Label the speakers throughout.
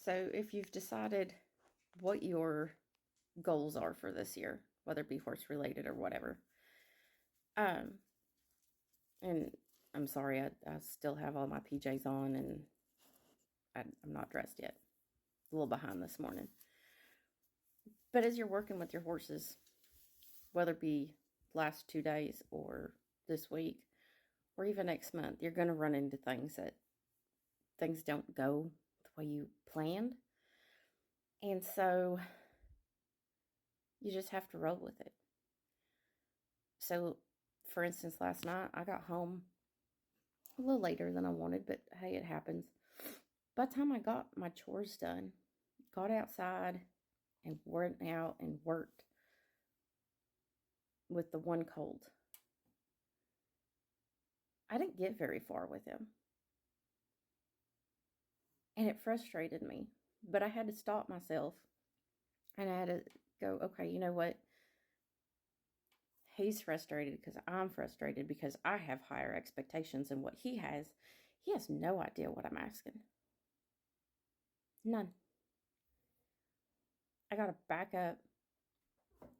Speaker 1: So if you've decided what your goals are for this year, whether it be horse related or whatever, um, and I'm sorry, I still have all my PJs on and I'm not dressed yet. A little behind this morning. But as you're working with your horses, whether it be last 2 days or this week or even next month, you're going to run into things don't go the way you planned. And so you just have to roll with it. So, for instance, last night I got home a little later than I wanted, but hey, it happens. By the time I got my chores done, got outside and went out and worked with the one colt, I didn't get very far with him. And it frustrated me. But I had to stop myself and I had to go, okay, you know what? He's frustrated because I'm frustrated because I have higher expectations than what he has. He has no idea what I'm asking. None. I got to back up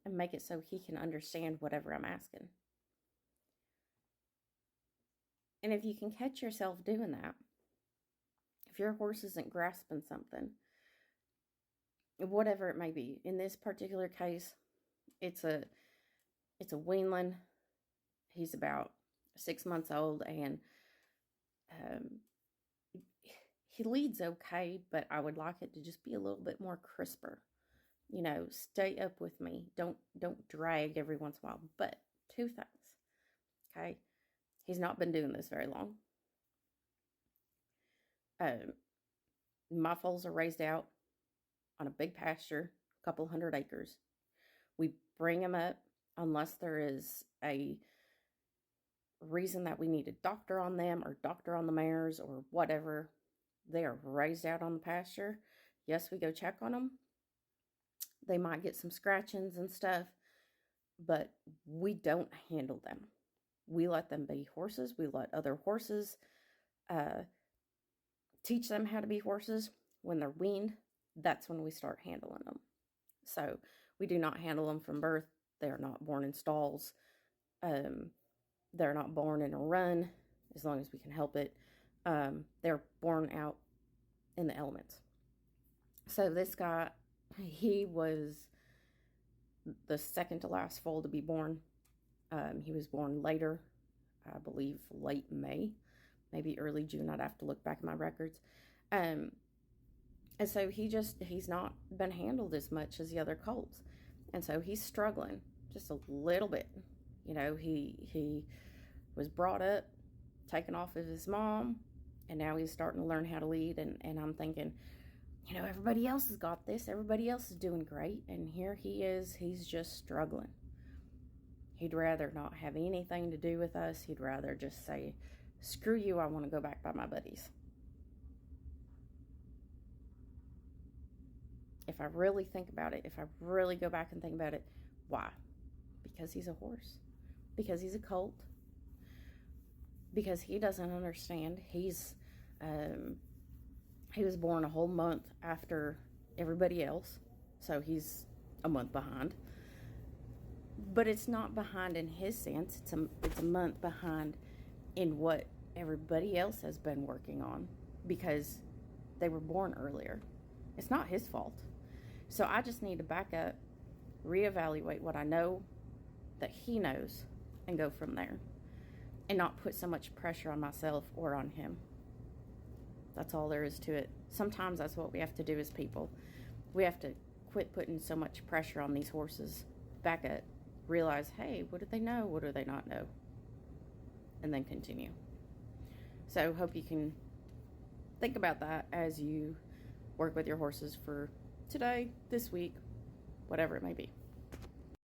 Speaker 1: and make it so he can understand whatever I'm asking. And if you can catch yourself doing that, if your horse isn't grasping something, whatever it may be, in this particular case, it's a weanling. He's about 6 months old, and he leads okay, but I would like it to just be a little bit more crisper. You know, stay up with me. Don't drag every once in a while. But two things, okay? He's not been doing this very long. My foals are raised out on a big pasture, a couple 100 acres. We bring them up unless there is a reason that we need a doctor on them or doctor on the mares or whatever. They are raised out on the pasture. Yes, we go check on them. They might get some scratchings and stuff, but we don't handle them. We let them be horses. We let other horses teach them how to be horses. When they're weaned, that's when we start handling them. So we do not handle them from birth. They are not born in stalls. They're not born in a run, as long as we can help it. They're born out in the elements. So this guy, he was the second to last foal to be born. He was born later, I believe late May, maybe early June. I'd have to look back at my records. And so he's not been handled as much as the other colts. And so he's struggling just a little bit. You know, he was brought up, taken off of his mom, and now he's starting to learn how to lead. And I'm thinking, you know, everybody else has got this. Everybody else is doing great. And here he is. He's just struggling. He'd rather not have anything to do with us. He'd rather just say, screw you, I want to go back by my buddies. If I really think about it, if I really go back and think about it, why? Because he's a horse. Because he's a colt. Because he doesn't understand. He was born a whole month after everybody else. So he's a month behind. But it's not behind in his sense. It's a month behind in what everybody else has been working on because they were born earlier. It's not his fault. So I just need to back up, reevaluate what I know that he knows, and go from there. And not put so much pressure on myself or on him. That's all there is to it. Sometimes that's what we have to do as people. We have to quit putting so much pressure on these horses. Back up. Realize, hey, what do they know? What do they not know? And then continue. So hope you can think about that as you work with your horses for today, this week, whatever it may be.